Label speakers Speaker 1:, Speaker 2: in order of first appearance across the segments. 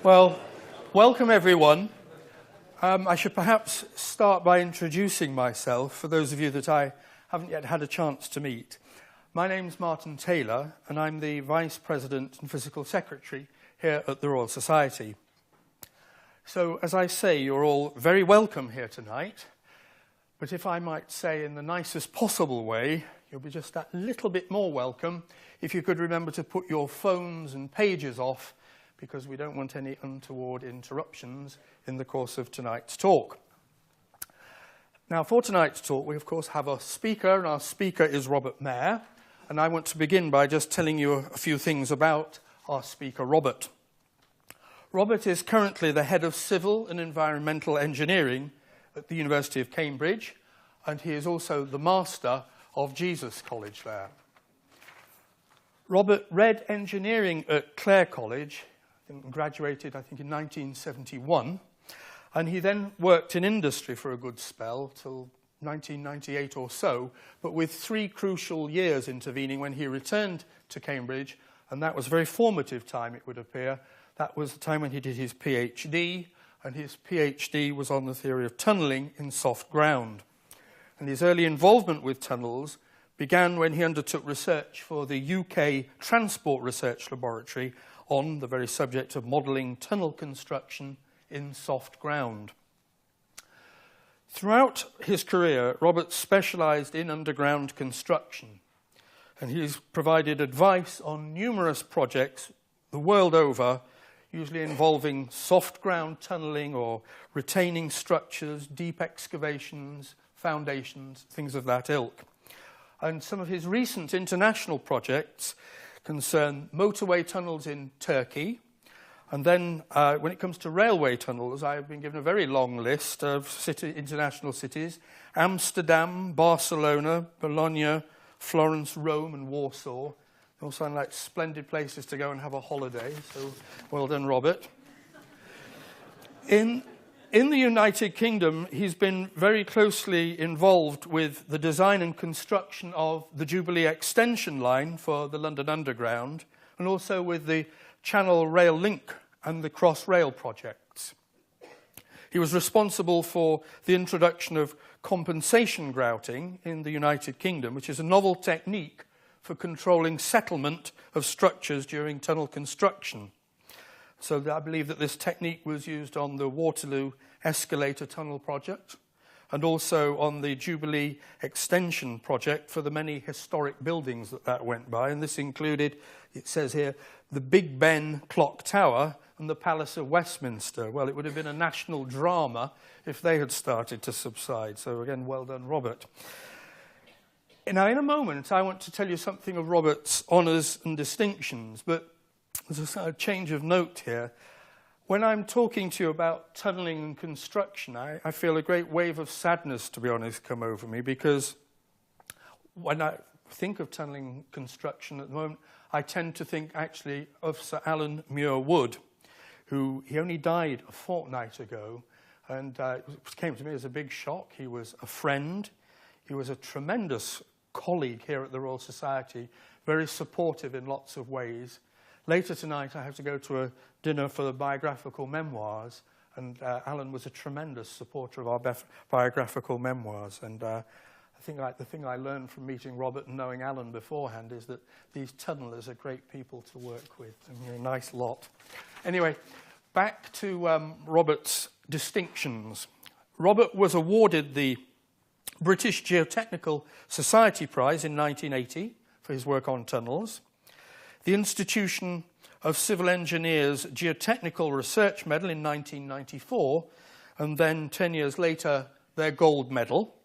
Speaker 1: Well, welcome everyone. I should perhaps start by introducing myself for those of you that I haven't yet had a chance to meet. My name's Martin Taylor, and I'm the Vice President and Physical Secretary here at the Royal Society. So, as I say, you're all very welcome here tonight, but if I might say in the nicest possible way, you'll be just that little bit more welcome if you could remember to put your phones and pages off, because we don't want any untoward interruptions in the course of tonight's talk. Now, for tonight's talk, we of course have a speaker, and our speaker is Robert Mair, and I want to begin by just telling you a few things about our speaker, Robert. Robert is currently the head of Civil and Environmental Engineering at the University of Cambridge, and he is also the Master of Jesus College there. Robert read engineering at Clare College, and graduated, I think, in 1971, and he then worked in industry for a good spell till 1998 or so, but with 3 crucial years intervening when he returned to Cambridge, and that was a very formative time, it would appear. That was the time when he did his PhD, and his PhD was on the theory of tunnelling in soft ground. And his early involvement with tunnels began when he undertook research for the UK Transport Research Laboratory on the very subject of modelling tunnel construction in soft ground. Throughout his career, Robert specialised in underground construction, and he's provided advice on numerous projects the world over, usually involving soft ground tunnelling or retaining structures, deep excavations, foundations, things of that ilk. And some of his recent international projects concern motorway tunnels in Turkey. And then when it comes to railway tunnels, I've been given a very long list of international cities: Amsterdam, Barcelona, Bologna, Florence, Rome, and Warsaw. They all sound like splendid places to go and have a holiday, so well done, Robert. In the United Kingdom, he's been very closely involved with the design and construction of the Jubilee Extension Line for the London Underground, and also with the Channel Rail Link and the Crossrail projects. He was responsible for the introduction of compensation grouting in the United Kingdom, which is a novel technique for controlling settlement of structures during tunnel construction. So I believe that this technique was used on the Waterloo Escalator Tunnel project and also on the Jubilee Extension project for the many historic buildings that went by. And this included, it says here, the Big Ben Clock Tower and the Palace of Westminster. Well, it would have been a national drama if they had started to subside. So again, well done, Robert. Now, in a moment, I want to tell you something of Robert's honours and distinctions, but there's a change of note here. When I'm talking to you about tunnelling and construction, I feel a great wave of sadness, to be honest, come over me, because when I think of tunnelling construction at the moment, I tend to think actually of Sir Alan Muir Wood, who he only died a fortnight ago, and it came to me as a big shock. He was a friend. He was a tremendous colleague here at the Royal Society, very supportive in lots of ways. Later tonight, I have to go to a dinner for the biographical memoirs, and Alan was a tremendous supporter of our biographical memoirs. And I think the thing I learned from meeting Robert and knowing Alan beforehand is that these tunnellers are great people to work with, and you're a nice lot. Anyway, back to Robert's distinctions. Robert was awarded the British Geotechnical Society Prize in 1980 for his work on tunnels, the Institution of Civil Engineers Geotechnical Research Medal in 1994, and then 10 years later, their gold medal.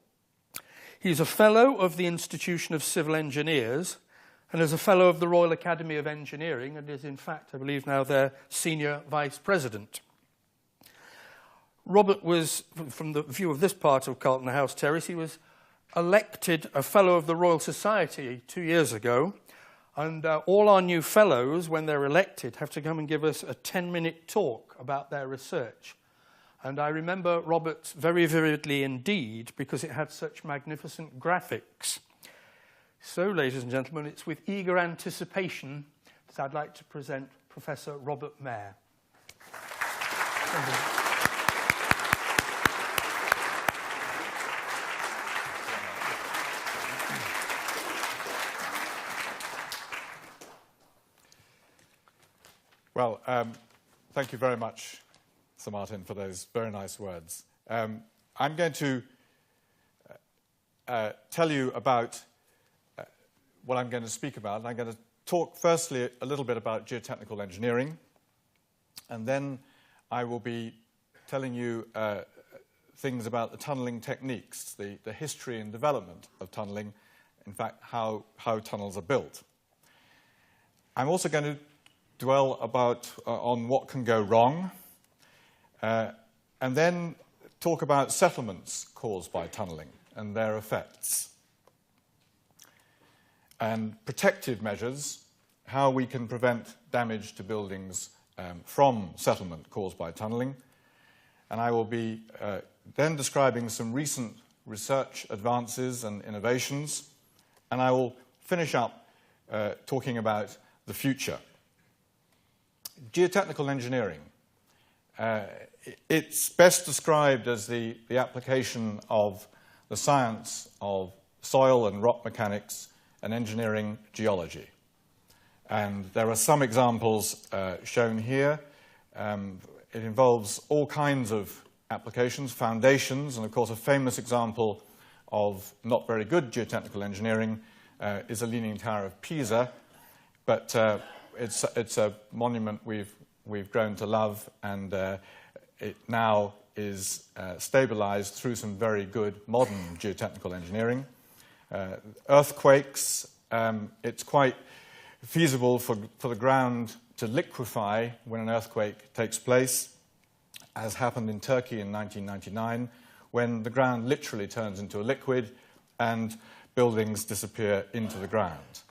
Speaker 1: He's a Fellow of the Institution of Civil Engineers, and is a Fellow of the Royal Academy of Engineering, and is in fact, I believe now, their Senior Vice President. Robert was, from the view of this part of Carlton House Terrace, he was elected a Fellow of the Royal Society 2 years ago. And all our new fellows, when they're elected, have to come and give us a 10-minute talk about their research. And I remember Robert's very vividly indeed, because it had such magnificent graphics. So, ladies and gentlemen, it's with eager anticipation that I'd like to present Professor Robert Mair.
Speaker 2: Well, thank you very much, Sir Martin, for those very nice words. I'm going to tell you about what I'm going to speak about. I'm going to talk firstly a little bit about geotechnical engineering, and then I will be telling you things about the tunnelling techniques, the history and development of tunnelling, in fact, how tunnels are built. I'm also going to dwell on what can go wrong, and then talk about settlements caused by tunnelling and their effects, and protective measures, how we can prevent damage to buildings from settlement caused by tunnelling. And I will be then describing some recent research advances and innovations, and I will finish up talking about the future. Geotechnical engineering. It's best described as the application of the science of soil and rock mechanics and engineering geology. And there are some examples shown here. It involves all kinds of applications, foundations, and of course a famous example of not very good geotechnical engineering is the Leaning Tower of Pisa, but it's a monument we've grown to love, and it now is stabilized through some very good modern geotechnical engineering. Earthquakes, it's quite feasible for the ground to liquefy when an earthquake takes place, as happened in Turkey in 1999, when the ground literally turns into a liquid and buildings disappear into the ground.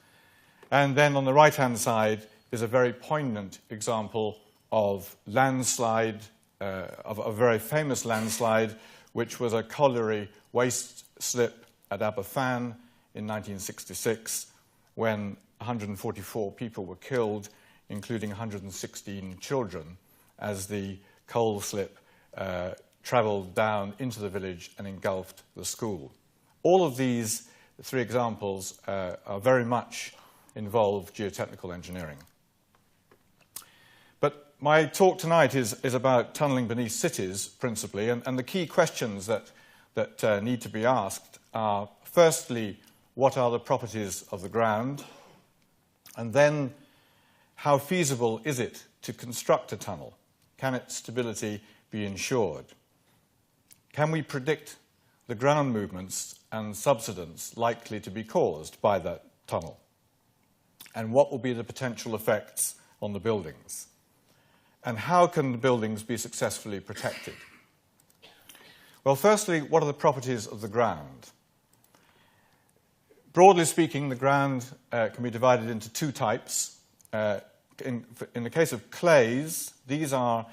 Speaker 2: And then on the right-hand side is a very poignant example of landslide, of a very famous landslide, which was a colliery waste slip at Aberfan in 1966, when 144 people were killed, including 116 children, as the coal slip travelled down into the village and engulfed the school. All of these three examples are very much involve geotechnical engineering. But my talk tonight is about tunnelling beneath cities, principally, and the key questions that need to be asked are, firstly, what are the properties of the ground? And then, how feasible is it to construct a tunnel? Can its stability be ensured? Can we predict the ground movements and subsidence likely to be caused by that tunnel? And what will be the potential effects on the buildings? And how can the buildings be successfully protected? Well, firstly, what are the properties of the ground? Broadly speaking, the ground can be divided into two types. In the case of clays, these are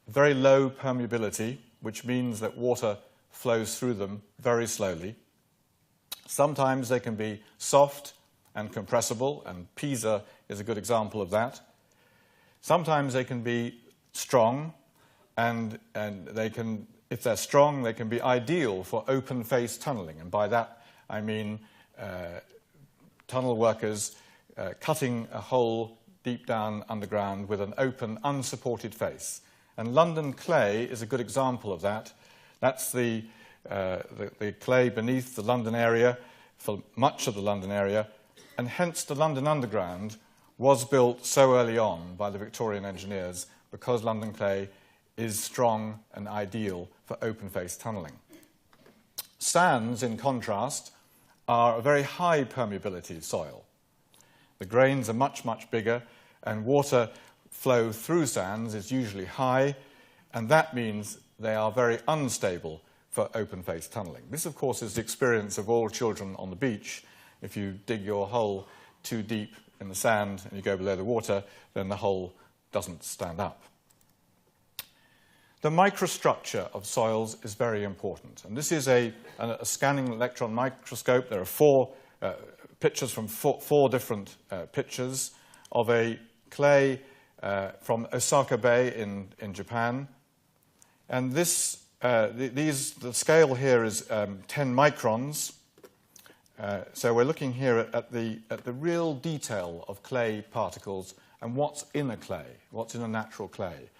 Speaker 2: very low permeability, which means that water flows through them very slowly. Sometimes they can be soft and compressible, and Pisa is a good example of that. Sometimes they can be strong, and they can, if they're strong, they can be ideal for open-face tunnelling, and by that I mean tunnel workers cutting a hole deep down underground with an open, unsupported face. And London clay is a good example of that. That's the clay beneath the London area, for much of the London area, and hence the London Underground was built so early on by the Victorian engineers because London clay is strong and ideal for open-face tunnelling. Sands, in contrast, are a very high permeability soil. The grains are much, much bigger, and water flow through sands is usually high, and that means they are very unstable for open-face tunnelling. This, of course, is the experience of all children on the beach. If you dig your hole too deep in the sand and you go below the water, then the hole doesn't stand up. The microstructure of soils is very important, and this is a scanning electron microscope. There are four pictures from four different pictures of a clay from Osaka Bay in Japan, And this, the scale here is 10 microns. So we're looking here at the real detail of clay particles and what's in a clay, what's in a natural clay.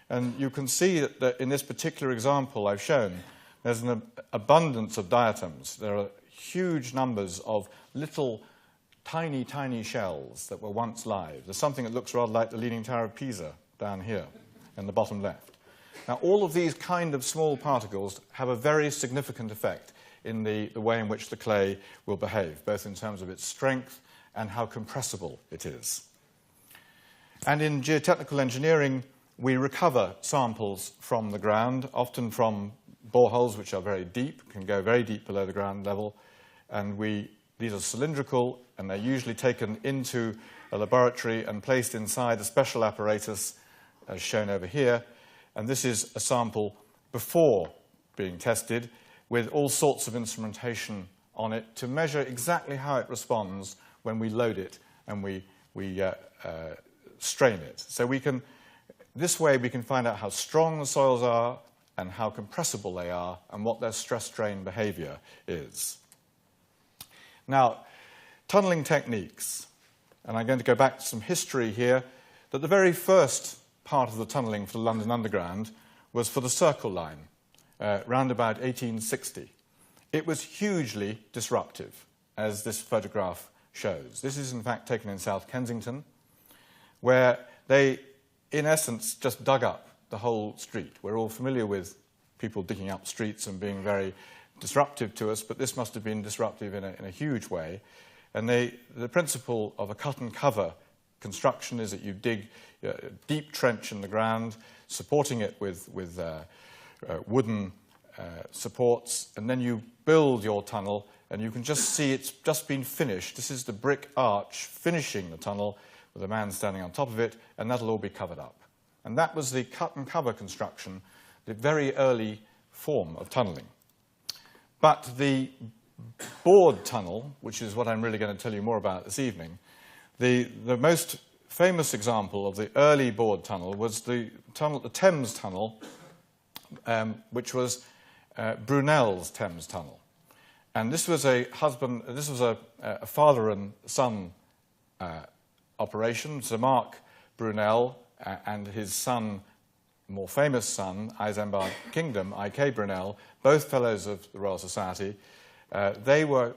Speaker 2: And you can see that in this particular example I've shown, there's an abundance of diatoms. There are huge numbers of little tiny, tiny shells that were once live. There's something that looks rather like the Leaning Tower of Pisa down here in the bottom left. Now, all of these kind of small particles have a very significant effect in the way in which the clay will behave, both in terms of its strength and how compressible it is. And in geotechnical engineering, we recover samples from the ground, often from boreholes which are very deep, can go very deep below the ground level, and these are cylindrical, and they're usually taken into a laboratory and placed inside a special apparatus, as shown over here. And this is a sample before being tested with all sorts of instrumentation on it to measure exactly how it responds when we load it and we strain it. So this way we can find out how strong the soils are and how compressible they are and what their stress-strain behavior is. Now, tunneling techniques. And I'm going to go back to some history here, that the very first part of the tunneling for the London Underground was for the Circle Line, round about 1860. It was hugely disruptive, as this photograph shows. This is, in fact, taken in South Kensington, where they, in essence, just dug up the whole street. We're all familiar with people digging up streets and being very disruptive to us, but this must have been disruptive in a huge way. And the principle of a cut and cover construction is that you dig a deep trench in the ground, supporting it with wooden supports, and then you build your tunnel, and you can just see it's just been finished. This is the brick arch finishing the tunnel with a man standing on top of it, and that'll all be covered up. And that was the cut and cover construction, the very early form of tunneling. But the bored tunnel, which is what I'm really going to tell you more about this evening, the most famous example of the early bored tunnel was the Thames Tunnel, which was Brunel's Thames Tunnel. And this was a father and son operation. Sir Mark Brunel and his son, more famous son, Isambard Kingdom, I.K. Brunel, both fellows of the Royal Society, they were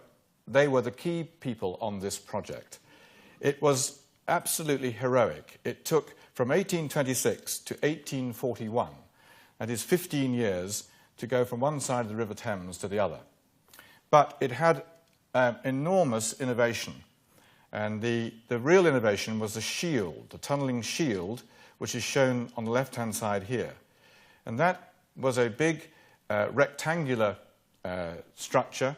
Speaker 2: the key people on this project. It was absolutely heroic. It took from 1826 to 1841, that is 15 years, to go from one side of the River Thames to the other. But it had enormous innovation. And the real innovation was the shield, the tunnelling shield, which is shown on the left-hand side here. And that was a big rectangular structure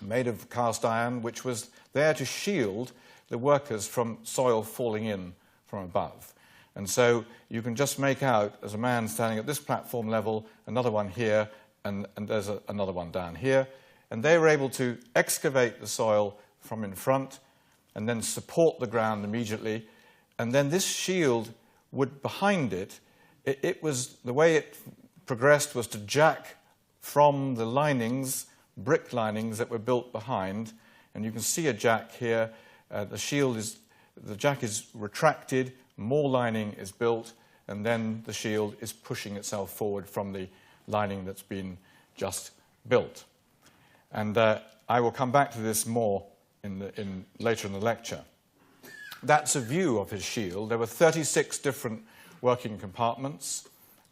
Speaker 2: made of cast iron, which was there to shield the workers from soil falling in from above. And so you can just make out, as a man standing at this platform level, another one here, and there's another one down here. And they were able to excavate the soil from in front and then support the ground immediately. And then this shield would, behind it, it was, the way it progressed was to jack from the linings, brick linings that were built behind. And you can see a jack here. The jack is retracted, more lining is built, and then the shield is pushing itself forward from the lining that's been just built. And I will come back to this more later in the lecture. That's a view of his shield. There were 36 different working compartments,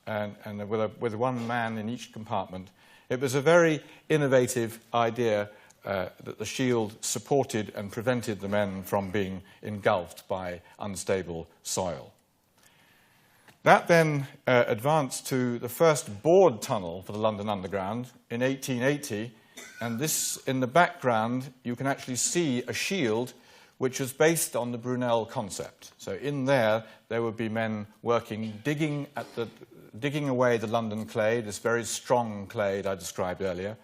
Speaker 2: and with one man in each compartment. It was a very innovative idea that the shield supported and prevented the men from being engulfed by unstable soil. That then advanced to the first bored tunnel for the London Underground in 1880, and this, in the background, you can actually see a shield which was based on the Brunel concept. So in there would be men working, digging away the London clay, this very strong clay that I described earlier,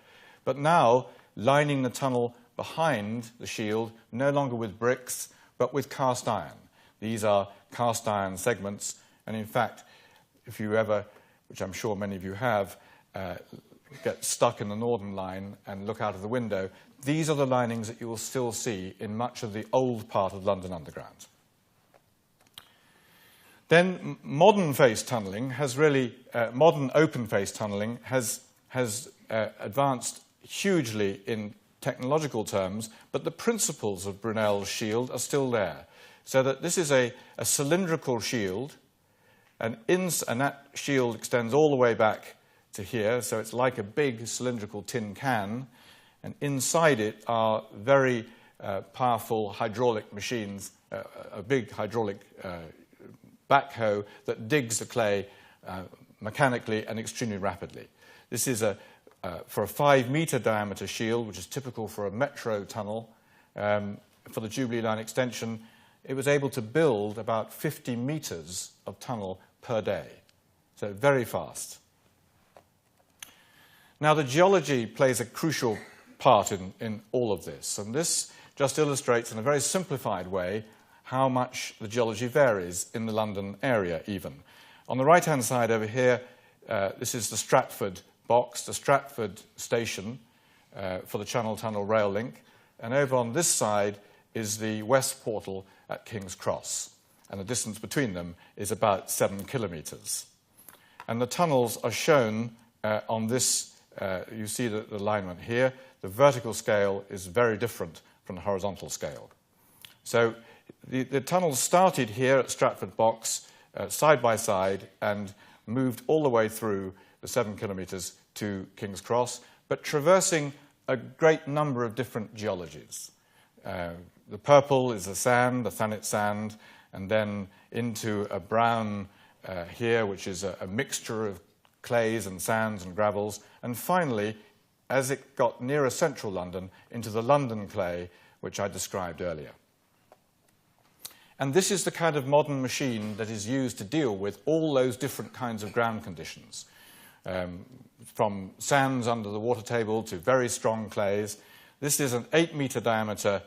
Speaker 2: but now lining the tunnel behind the shield, no longer with bricks, but with cast iron. These are cast iron segments, and in fact, if you ever which I'm sure many of you have, get stuck in the Northern Line and look out of the window, these are the linings that you will still see in much of the old part of London Underground. Then modern face tunnelling has really, modern open face tunnelling has advanced hugely in technological terms, but the principles of Brunel's shield are still there. So that this is a cylindrical shield, and that shield extends all the way back to here, so it's like a big cylindrical tin can, and inside it are very powerful hydraulic machines, a big hydraulic backhoe that digs the clay mechanically and extremely rapidly. This is for a 5-metre diameter shield, which is typical for a metro tunnel. For the Jubilee Line extension, it was able to build about 50 metres of tunnel per day, so very fast. Now, the geology plays a crucial part in all of this, and this just illustrates in a very simplified way how much the geology varies in the London area even. On the right-hand side over here, this is the Stratford box, the Stratford station for the Channel Tunnel rail link, and over on this side is the West Portal at King's Cross, and the distance between them is about 7 kilometres. And the tunnels are shown on this. You see the alignment here. The vertical scale is very different from the horizontal scale. So the tunnels started here at Stratford Box, side by side, and moved all the way through the 7 kilometres to King's Cross, but traversing a great number of different geologies. The purple is the sand, the Thanet sand, and then into a brown here, which is a mixture of clays and sands and gravels, and finally, as it got nearer central London, into the London clay, which I described earlier. And this is the kind of modern machine that is used to deal with all those different kinds of ground conditions, from sands under the water table to very strong clays. This is an 8-metre diameter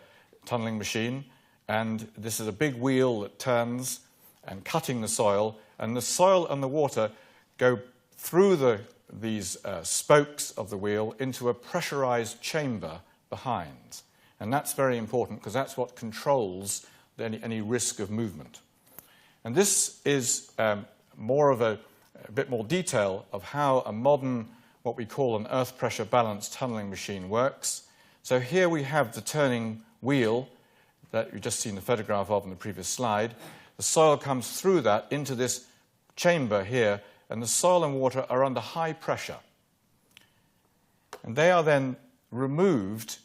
Speaker 2: tunnelling machine, and this is a big wheel that turns and cutting the soil, and the soil and the water go through these spokes of the wheel into a pressurized chamber behind. And that's very important because that's what controls any risk of movement. And this is more of a bit more detail of how a modern, what we call an earth pressure balanced tunnelling machine works. So here we have the turning wheel that you've just seen the photograph of in the previous slide. The soil comes through that into this chamber here, and the soil and water are under high pressure. And they are then removed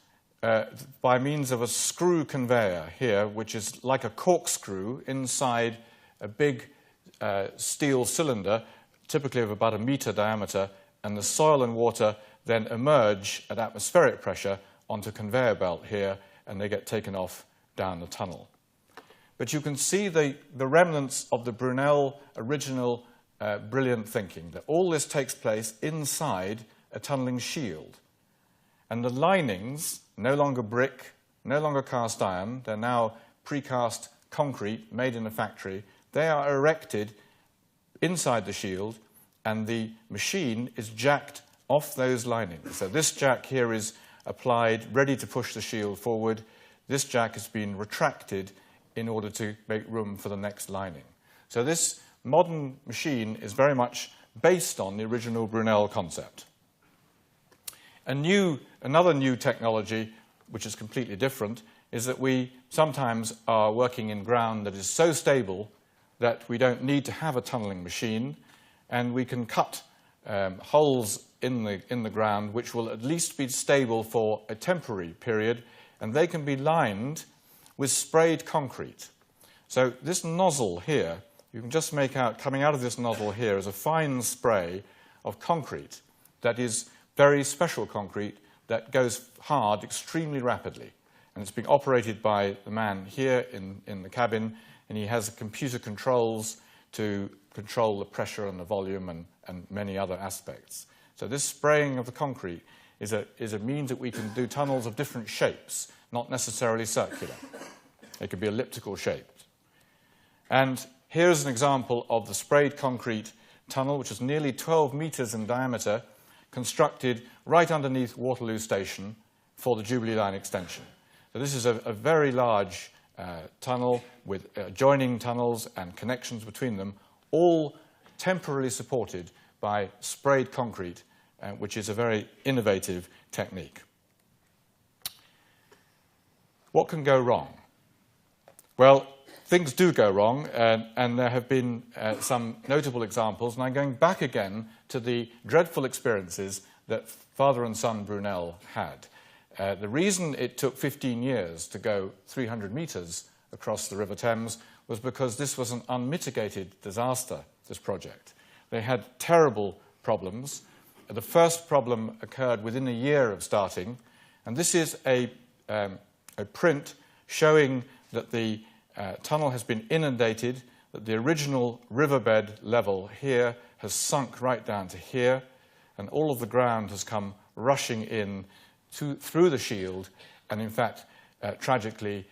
Speaker 2: by means of a screw conveyor here, which is like a corkscrew inside a big steel cylinder, typically of about 1 metre diameter, and the soil and water then emerge at atmospheric pressure onto a conveyor belt here, and they get taken off down the tunnel. But you can see the remnants of the Brunel original brilliant thinking, that all this takes place inside a tunnelling shield. And the linings, no longer brick, no longer cast iron, they're now precast concrete made in a factory, they are erected inside the shield, and the machine is jacked off those linings. So this jack here is applied, ready to push the shield forward. This jack has been retracted in order to make room for the next lining. So this modern machine is very much based on the original Brunel concept. Another new technology, which is completely different, is that we sometimes are working in ground that is so stable that we don't need to have a tunnelling machine, and we can cut holes in the ground which will at least be stable for a temporary period, and they can be lined with sprayed concrete. So this nozzle here, you can just make out, coming out of this nozzle here is a fine spray of concrete that is very special concrete that goes hard extremely rapidly. And it's being operated by the man here in the cabin, and he has computer controls to control the pressure and the volume and many other aspects. So this spraying of the concrete is a means that we can do tunnels of different shapes, not necessarily circular. They could be elliptical shaped. And here's an example of the sprayed concrete tunnel, which is nearly 12 metres in diameter, constructed right underneath Waterloo Station for the Jubilee Line extension. So this is a very large tunnel with adjoining tunnels and connections between them, all temporarily supported by sprayed concrete, which is a very innovative technique. What can go wrong? Well, things do go wrong, and there have been some notable examples, and I'm going back again to the dreadful experiences that father and son Brunel had. The reason it took 15 years to go 300 metres across the River Thames was because this was an unmitigated disaster, this project. They had terrible problems. The first problem occurred within a year of starting, and this is a print showing that the tunnel has been inundated, that the original riverbed level here has sunk right down to here, and all of the ground has come rushing in through the shield, and in fact, tragically,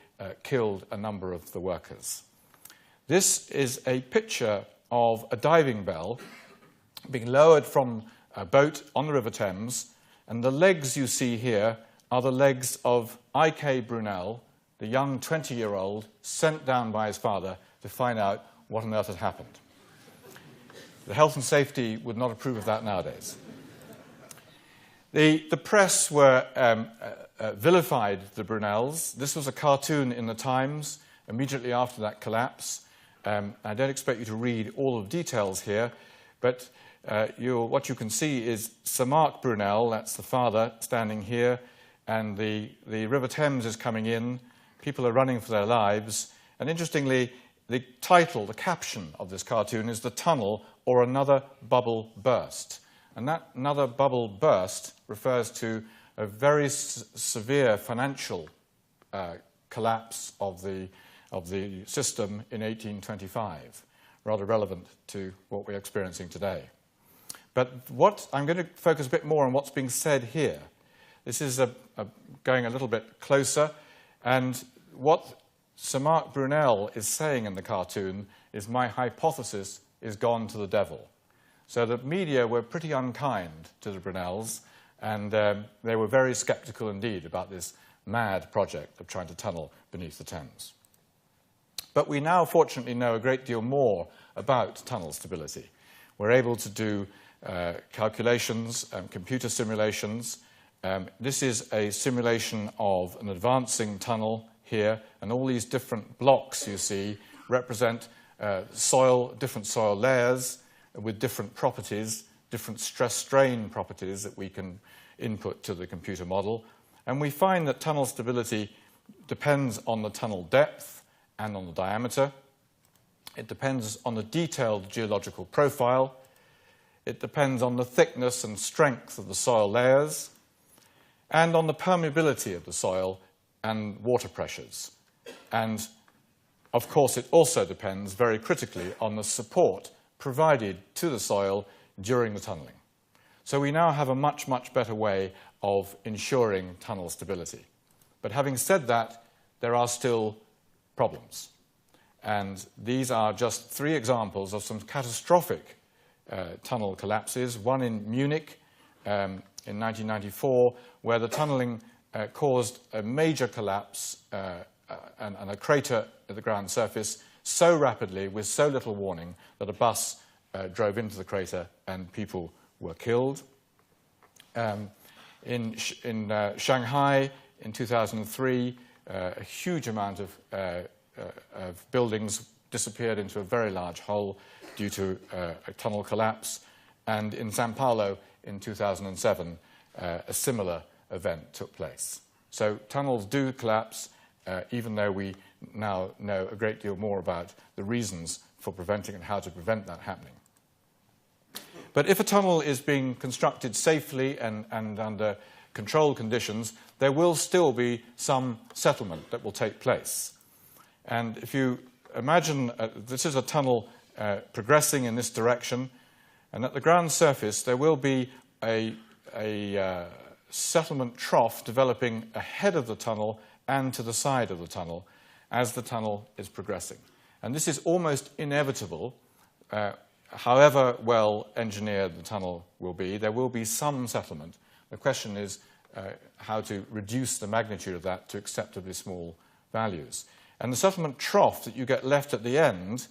Speaker 2: killed a number of the workers. This is a picture of a diving bell being lowered from a boat on the River Thames, and the legs you see here are the legs of I.K. Brunel, the young 20-year-old sent down by his father to find out what on earth had happened. The health and safety would not approve of that nowadays. The press were vilified the Brunels. This was a cartoon in the Times immediately after that collapse. I don't expect you to read all of the details here, but what you can see is Sir Mark Brunel, that's the father, standing here, and the River Thames is coming in. People are running for their lives. And interestingly, the title, the caption of this cartoon is "The Tunnel or Another Bubble Burst." And that another bubble burst refers to a very severe financial collapse of the system in 1825, rather relevant to what we're experiencing today. But I'm going to focus a bit more on what's being said here. This is going a little bit closer, and what Sir Mark Brunel is saying in the cartoon is, "My hypothesis is gone to the devil." So the media were pretty unkind to the Brunels, and they were very sceptical indeed about this mad project of trying to tunnel beneath the Thames. But we now fortunately know a great deal more about tunnel stability. We're able to do calculations, computer simulations. This is a simulation of an advancing tunnel here, and all these different blocks you see represent different soil layers with different properties, different stress-strain properties that we can input to the computer model. And we find that tunnel stability depends on the tunnel depth and on the diameter. It depends on the detailed geological profile. It depends on the thickness and strength of the soil layers, and on the permeability of the soil and water pressures. And, of course, it also depends, very critically, on the support provided to the soil during the tunnelling. So we now have a much, much better way of ensuring tunnel stability. But having said that, there are still problems. And these are just 3 examples of some catastrophic tunnel collapses. One in Munich in 1994, where the tunnelling caused a major collapse and a crater at the ground surface so rapidly, with so little warning, that a bus drove into the crater and people were killed. In Shanghai in 2003, a huge amount of buildings disappeared into a very large hole due to a tunnel collapse. And in Sao Paulo in 2007, a similar event took place. So tunnels do collapse, even though we now know a great deal more about the reasons for preventing and how to prevent that happening. But if a tunnel is being constructed safely and under controlled conditions, there will still be some settlement that will take place. And if you imagine this is a tunnel progressing in this direction, and at the ground surface there will be a settlement trough developing ahead of the tunnel and to the side of the tunnel as the tunnel is progressing. And this is almost inevitable however well engineered the tunnel will be, there will be some settlement. The question is how to reduce the magnitude of that to acceptably small values. And the settlement trough that you get left at the end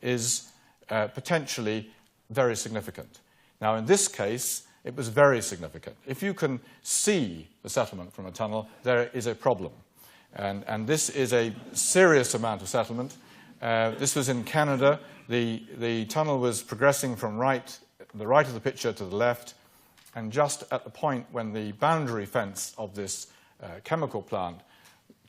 Speaker 2: is potentially very significant. Now, in this case, it was very significant. If you can see the settlement from a tunnel, there is a problem. And this is a serious amount of settlement. This was in Canada. The tunnel was progressing from the right of the picture to the left, and just at the point when the boundary fence of this chemical plant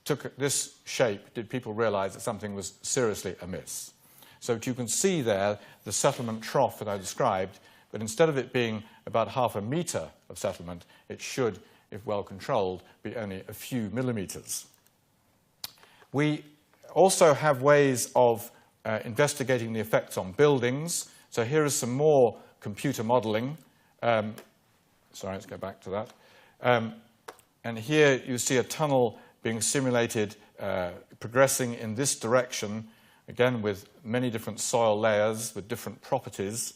Speaker 2: took this shape, did people realize that something was seriously amiss. So you can see there the settlement trough that I described, but instead of it being about half a meter of settlement, it should, if well controlled, be only a few millimeters. We also have ways of investigating the effects on buildings. So here is some more computer modeling. Sorry, let's go back to that. And here you see a tunnel being simulated progressing in this direction, again with many different soil layers with different properties.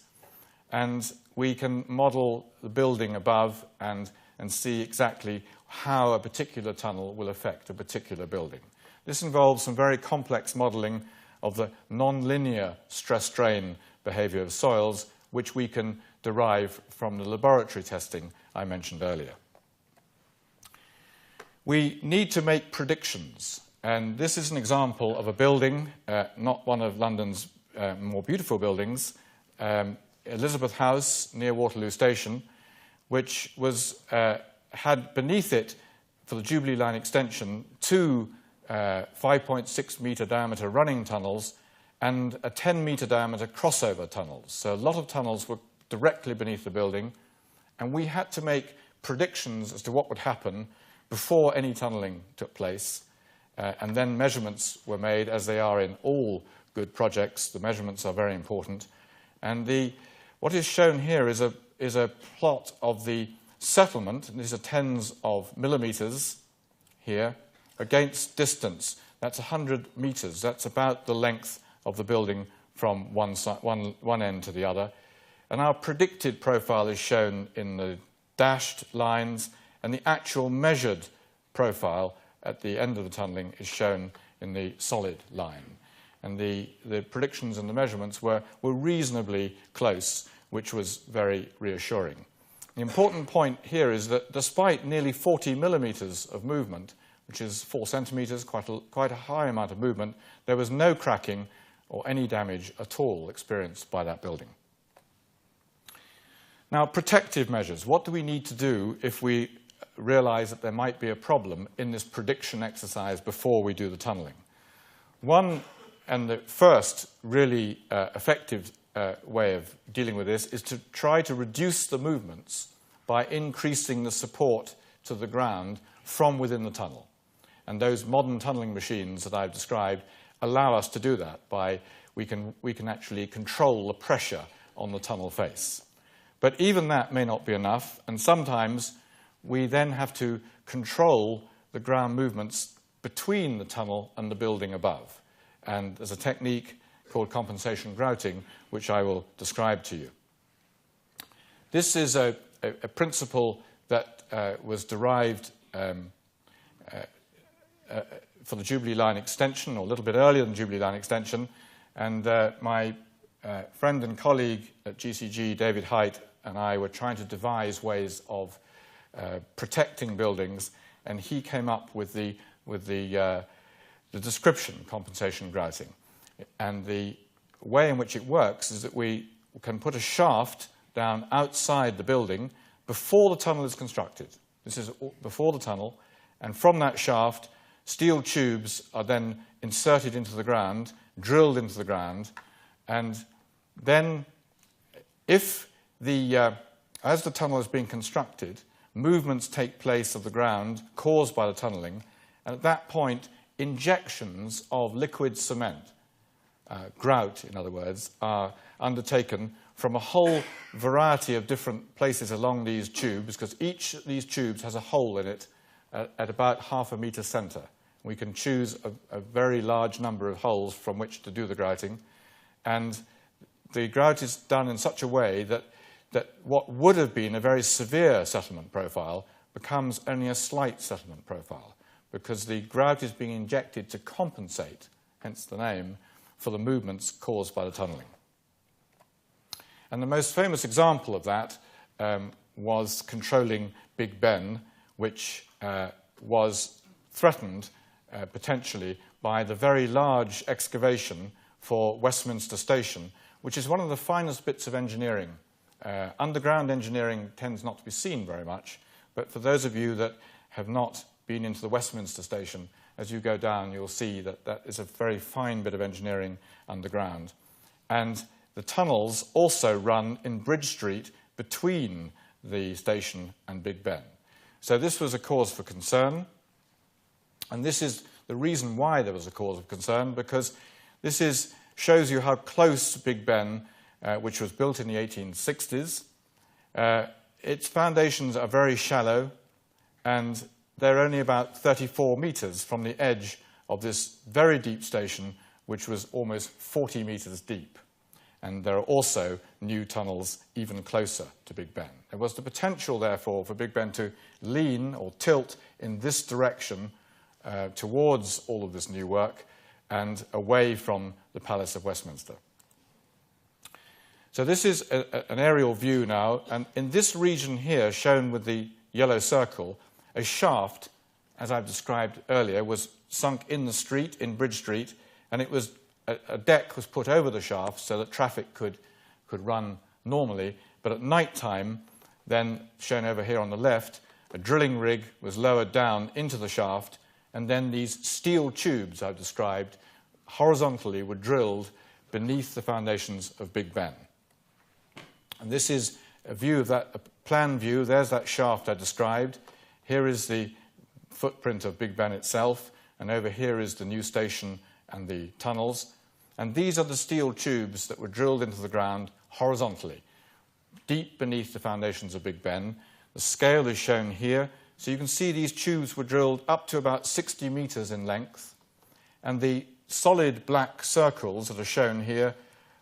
Speaker 2: And we can model the building above and see exactly how a particular tunnel will affect a particular building. This involves some very complex modeling of the non-linear stress-strain behavior of soils, which we can derive from the laboratory testing I mentioned earlier. We need to make predictions, and this is an example of a building, not one of London's more beautiful buildings, Elizabeth House near Waterloo Station, which was, had beneath it, for the Jubilee Line extension, two 5.6 metre diameter running tunnels and a 10 metre diameter crossover tunnels. So a lot of tunnels were directly beneath the building, and we had to make predictions as to what would happen before any tunnelling took place, and then measurements were made, as they are in all good projects. The measurements are very important. And what is shown here is a plot of the settlement, and these are tens of millimetres here, against distance. That's 100 metres. That's about the length of the building from one end to the other. And our predicted profile is shown in the dashed lines, and the actual measured profile at the end of the tunnelling is shown in the solid line. And the predictions and the measurements were reasonably close, which was very reassuring. The important point here is that despite nearly 40 millimetres of movement, which is 4 centimetres, quite a high amount of movement, there was no cracking or any damage at all experienced by that building. Now, protective measures. What do we need to do if we realise that there might be a problem in this prediction exercise before we do the tunnelling? One, and the first really effective way of dealing with this, is to try to reduce the movements by increasing the support to the ground from within the tunnel. And those modern tunnelling machines that I've described allow us to do that. We can actually control the pressure on the tunnel face. But even that may not be enough, and sometimes we then have to control the ground movements between the tunnel and the building above. And there's a technique called compensation grouting, which I will describe to you. This is a principle that was derived for the Jubilee Line extension, or a little bit earlier than Jubilee Line extension, and my friend and colleague at GCG, David Height, and I were trying to devise ways of protecting buildings, and he came up with the description, compensation grouting. And the way in which it works is that we can put a shaft down outside the building before the tunnel is constructed. This is before the tunnel, and from that shaft, steel tubes are then inserted into the ground, drilled into the ground, and then if as the tunnel is being constructed, movements take place of the ground caused by the tunnelling, and at that point, injections of liquid cement, grout in other words, are undertaken from a whole variety of different places along these tubes, because each of these tubes has a hole in it at about half a metre centre. We can choose a very large number of holes from which to do the grouting, and the grout is done in such a way that what would have been a very severe settlement profile becomes only a slight settlement profile, because the grout is being injected to compensate, hence the name, for the movements caused by the tunnelling. And the most famous example of that was controlling Big Ben, which was threatened potentially by the very large excavation for Westminster Station, which is one of the finest bits of engineering. Underground engineering tends not to be seen very much, but for those of you that have not been into the Westminster Station, as you go down, you'll see that that is a very fine bit of engineering underground. And the tunnels also run in Bridge Street between the station and Big Ben. So this was a cause for concern, and this is the reason why there was a cause of concern, because this shows you how close Big Ben, which was built in the 1860s, its foundations are very shallow, and they're only about 34 metres from the edge of this very deep station, which was almost 40 metres deep. And there are also new tunnels even closer to Big Ben. There was the potential, therefore, for Big Ben to lean or tilt in this direction towards all of this new work and away from the Palace of Westminster. So this is an aerial view now, and in this region here, shown with the yellow circle, a shaft, as I've described earlier, was sunk in the street, in Bridge Street, and it was a deck was put over the shaft so that traffic could run normally. But at night time, then shown over here on the left, a drilling rig was lowered down into the shaft, and then these steel tubes I've described horizontally were drilled beneath the foundations of Big Ben. And this is a view of that, a plan view. There's that shaft I described. Here is the footprint of Big Ben itself, and over here is the new station and the tunnels. And these are the steel tubes that were drilled into the ground horizontally, deep beneath the foundations of Big Ben. The scale is shown here. So you can see these tubes were drilled up to about 60 metres in length. And the solid black circles that are shown here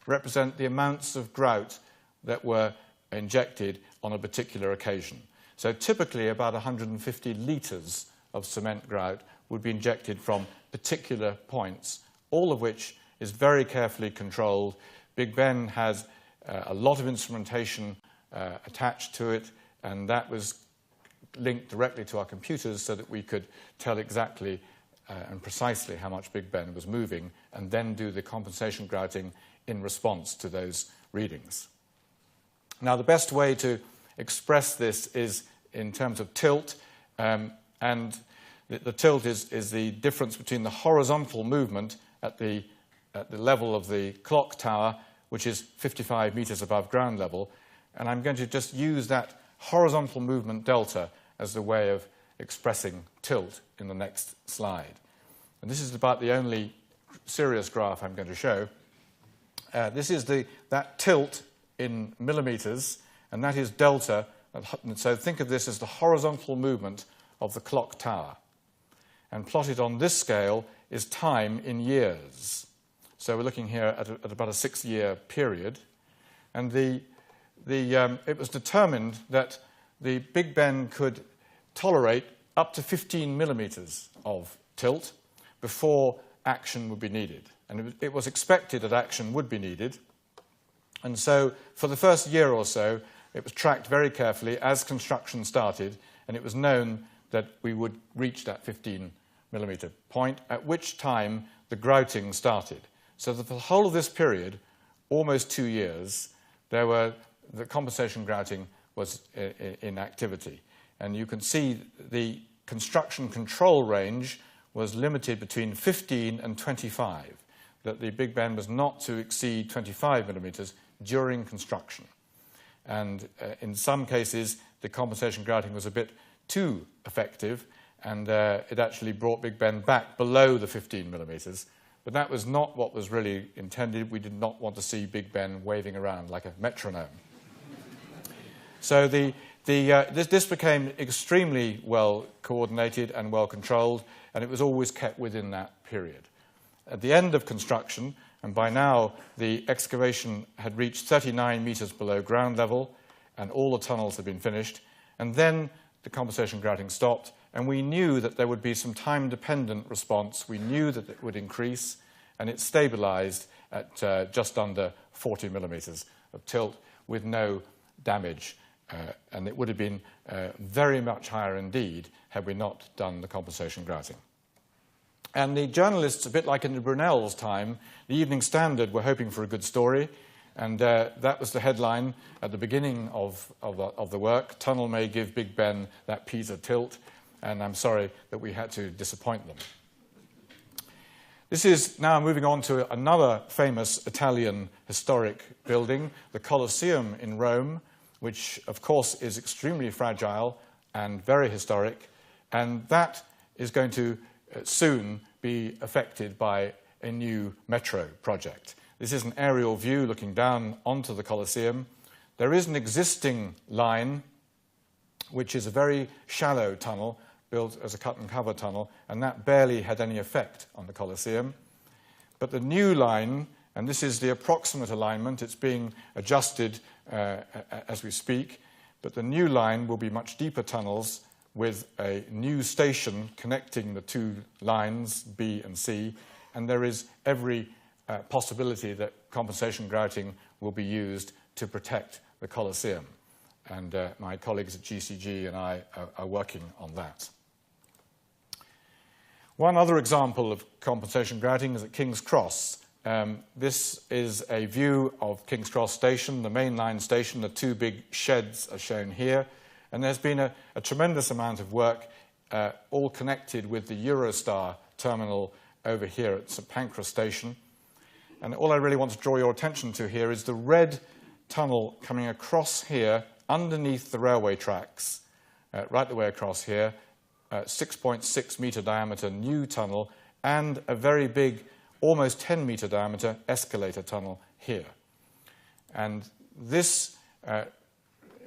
Speaker 2: represent the amounts of grout that were injected on a particular occasion. So typically about 150 litres of cement grout would be injected from particular points, all of which is very carefully controlled. Big Ben has a lot of instrumentation attached to it, and that was linked directly to our computers so that we could tell exactly and precisely how much Big Ben was moving, and then do the compensation grouting in response to those readings. Now, the best way to express this is in terms of tilt, and the tilt is the difference between the horizontal movement at the level of the clock tower, which is 55 metres above ground level, and I'm going to just use that horizontal movement delta as the way of expressing tilt in the next slide. And this is about the only serious graph I'm going to show. This is that tilt in millimetres, and that is delta. So think of this as the horizontal movement of the clock tower. And plotted on this scale is time in years. So we're looking here at about a 6-year period. And it was determined that the Big Ben could tolerate up to 15 millimetres of tilt before action would be needed. And it was expected that action would be needed. And so for the first year or so, it was tracked very carefully as construction started, and it was known that we would reach that 15 millimetre point, at which time the grouting started. So that for the whole of this period, almost 2 years, the compensation grouting was in activity. And you can see the construction control range was limited between 15 and 25, that the Big Ben was not to exceed 25 millimetres during construction. And in some cases, the compensation grouting was a bit too effective, and it actually brought Big Ben back below the 15 millimetres. But that was not what was really intended. We did not want to see Big Ben waving around like a metronome. So this became extremely well coordinated and well controlled, and it was always kept within that period. At the end of construction, And by now, the excavation had reached 39 metres below ground level, and all the tunnels had been finished. And then the compensation grouting stopped, and we knew that there would be some time-dependent response. We knew that it would increase, and it stabilised at just under 40 millimetres of tilt with no damage. And it would have been very much higher indeed had we not done the compensation grouting. And the journalists, a bit like in the Brunel's time, the Evening Standard were hoping for a good story, and that was the headline at the beginning of the work: "Tunnel may give Big Ben that Pisa tilt," and I'm sorry that we had to disappoint them. This is now moving on to another famous Italian historic building, the Colosseum in Rome, which of course is extremely fragile and very historic, and that is going to soon be affected by a new metro project. This is an aerial view looking down onto the Colosseum. There is an existing line, which is a very shallow tunnel built as a cut-and-cover tunnel, and that barely had any effect on the Colosseum. But the new line, and this is the approximate alignment, it's being adjusted as we speak, but the new line will be much deeper tunnels with a new station connecting the two lines, B and C, and there is every possibility that compensation grouting will be used to protect the Colosseum. And my colleagues at GCG and I are working on that. One other example of compensation grouting is at King's Cross. This is a view of King's Cross Station, the main line station. The two big sheds are shown here. And there's been a tremendous amount of work all connected with the Eurostar terminal over here at St Pancras Station. And all I really want to draw your attention to here is the red tunnel coming across here underneath the railway tracks, right the way across here, 6.6 metre diameter new tunnel, and a very big, almost 10 metre diameter escalator tunnel here. And this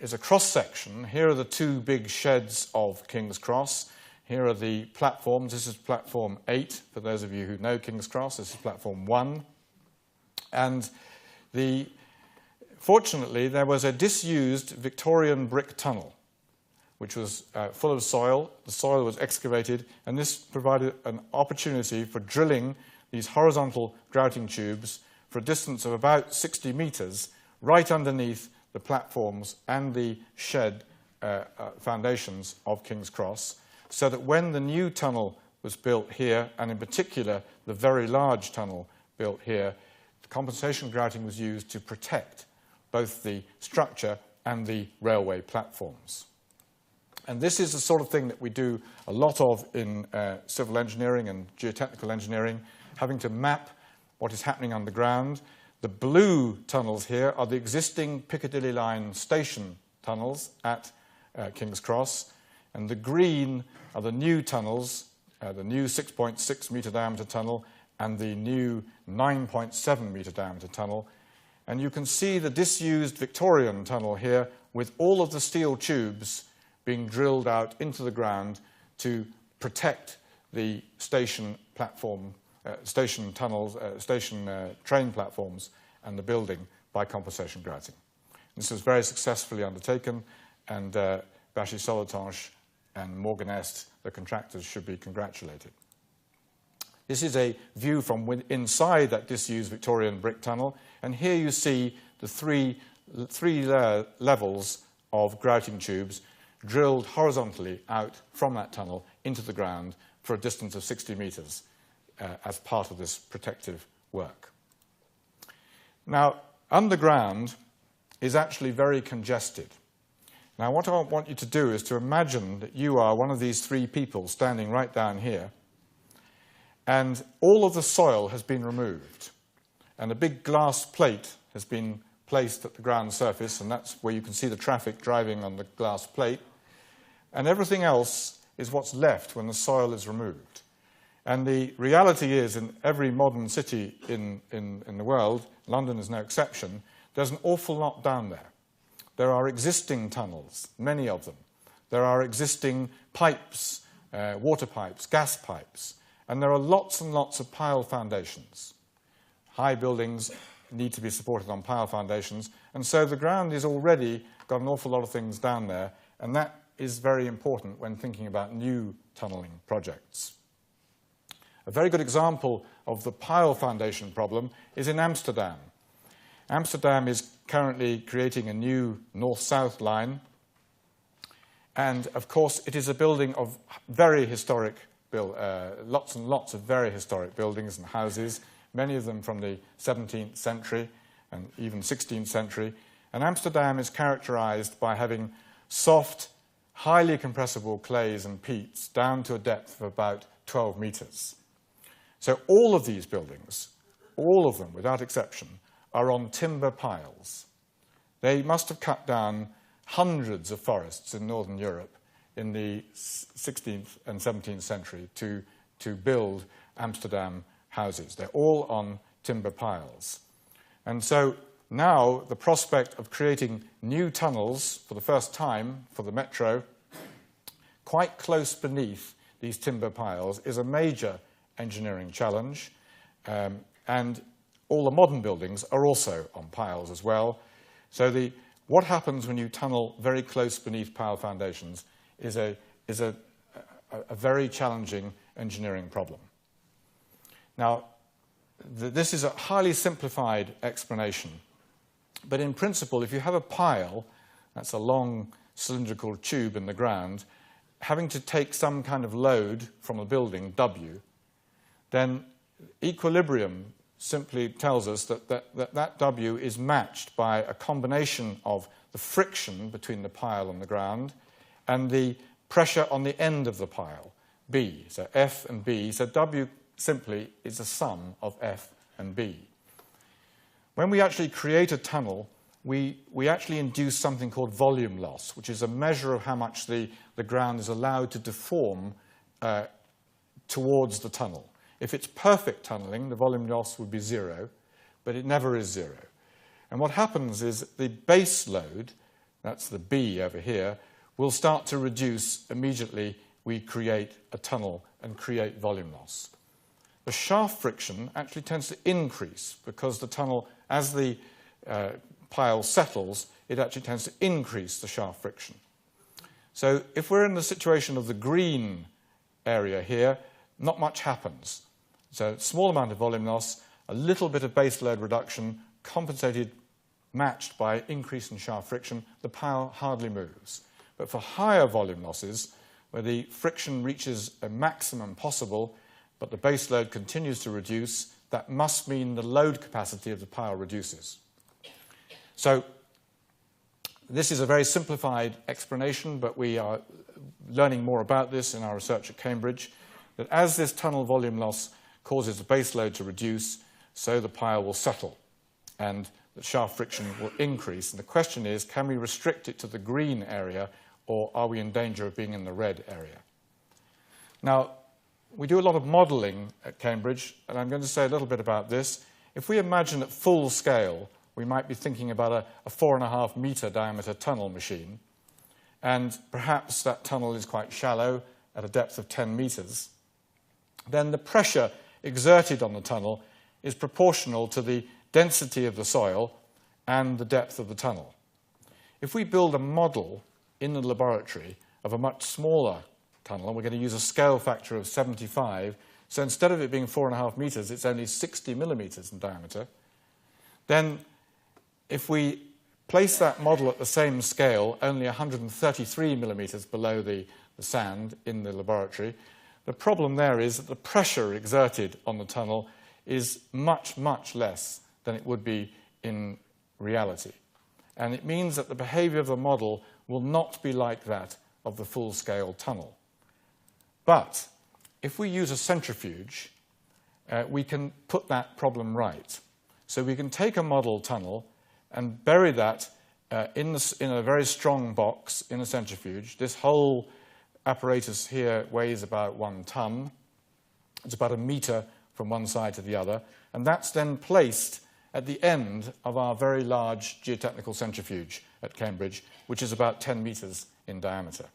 Speaker 2: is a cross-section. Here are the two big sheds of King's Cross. Here are the platforms. This is platform 8, for those of you who know King's Cross. This is platform 1. And fortunately, there was a disused Victorian brick tunnel, which was full of soil. The soil was excavated, and this provided an opportunity for drilling these horizontal grouting tubes for a distance of about 60 metres right underneath the platforms and the shed foundations of King's Cross, so that when the new tunnel was built here, and in particular the very large tunnel built here, the compensation grouting was used to protect both the structure and the railway platforms. And this is the sort of thing that we do a lot of in civil engineering and geotechnical engineering, having to map what is happening underground. The blue tunnels here are the existing Piccadilly Line station tunnels at King's Cross, and the green are the new tunnels, the new 6.6 metre diameter tunnel and the new 9.7 metre diameter tunnel. And you can see the disused Victorian tunnel here with all of the steel tubes being drilled out into the ground to protect the station platform, station tunnels, train platforms and the building by compensation grouting. This was very successfully undertaken, and Bachy Solotanche and Morgan Est, the contractors, should be congratulated. This is a view from inside that disused Victorian brick tunnel, and here you see the three levels of grouting tubes drilled horizontally out from that tunnel into the ground for a distance of 60 metres as part of this protective work. Now, underground is actually very congested. Now, what I want you to do is to imagine that you are one of these three people standing right down here, and all of the soil has been removed, and a big glass plate has been placed at the ground surface, and that's where you can see the traffic driving on the glass plate, and everything else is what's left when the soil is removed. And the reality is, in every modern city in the world, London is no exception, there's an awful lot down there. There are existing tunnels, many of them. There are existing pipes, water pipes, gas pipes, and there are lots and lots of pile foundations. high buildings need to be supported on pile foundations, and so the ground is already got an awful lot of things down there, and that is very important when thinking about new tunnelling projects. A very good example of the pile foundation problem is in Amsterdam. Amsterdam is currently creating a new north-south line, and of course it is a building of very historic, lots and lots of very historic buildings and houses, many of them from the 17th century and even 16th century. And Amsterdam is characterized by having soft, highly compressible clays and peats down to a depth of about 12 meters. So all of these buildings, all of them without exception, are on timber piles. They must have cut down hundreds of forests in northern Europe in the 16th and 17th century to build Amsterdam houses. They're all on timber piles. And so now the prospect of creating new tunnels for the first time for the metro, quite close beneath these timber piles, is a major engineering challenge. And all the modern buildings are also on piles as well. So what happens when you tunnel very close beneath pile foundations is a very challenging engineering problem. Now, this is a highly simplified explanation, but in principle, if you have a pile, that's a long cylindrical tube in the ground, having to take some kind of load from a building, W, then equilibrium simply tells us that W is matched by a combination of the friction between the pile and the ground and the pressure on the end of the pile, B. So F and B. So W simply is a sum of F and B. When we actually create a tunnel, we actually induce something called volume loss, which is a measure of how much the ground is allowed to deform towards the tunnel. If it's perfect tunneling, the volume loss would be 0, but it never is 0. And what happens is the base load, that's the B over here, will start to reduce immediately we create a tunnel and create volume loss. The shaft friction actually tends to increase because the tunnel, as the pile settles, it actually tends to increase the shaft friction. So if we're in the situation of the green area here, not much happens. So small amount of volume loss, a little bit of base load reduction, compensated, matched by increase in shaft friction, the pile hardly moves. But for higher volume losses, where the friction reaches a maximum possible, but the base load continues to reduce, that must mean the load capacity of the pile reduces. So this is a very simplified explanation, but we are learning more about this in our research at Cambridge, that as this tunnel volume loss causes the base load to reduce, so the pile will settle and the shaft friction will increase. And the question is, can we restrict it to the green area, or are we in danger of being in the red area? Now, we do a lot of modelling at Cambridge, and I'm going to say a little bit about this. If we imagine at full scale, we might be thinking about a 4.5 metre diameter tunnel machine, and perhaps that tunnel is quite shallow at a depth of 10 metres. Then the pressure exerted on the tunnel is proportional to the density of the soil and the depth of the tunnel. If we build a model in the laboratory of a much smaller tunnel, and we're going to use a scale factor of 75, so instead of it being 4.5 metres, it's only 60 millimetres in diameter, then if we place that model at the same scale, only 133 millimetres below the sand in the laboratory, the problem there is that the pressure exerted on the tunnel is much, much less than it would be in reality. And it means that the behaviour of the model will not be like that of the full-scale tunnel. But if we use a centrifuge, we can put that problem right. So we can take a model tunnel and bury that in a very strong box in a centrifuge. This whole apparatus here weighs about 1 ton. It's about 1 metre from one side to the other. And that's then placed at the end of our very large geotechnical centrifuge at Cambridge, which is about 10 metres in diameter.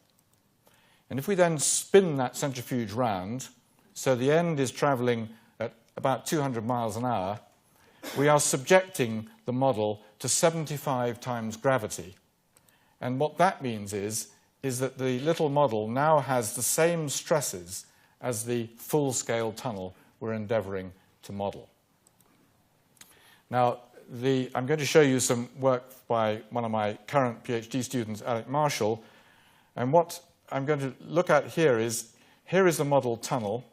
Speaker 2: And if we then spin that centrifuge round, so the end is travelling at about 200 miles an hour, we are subjecting the model to 75 times gravity. And what that means is that the little model now has the same stresses as the full-scale tunnel we're endeavoring to model. Now, I'm going to show you some work by one of my current PhD students, Alec Marshall, and what I'm going to look at here is the model tunnel,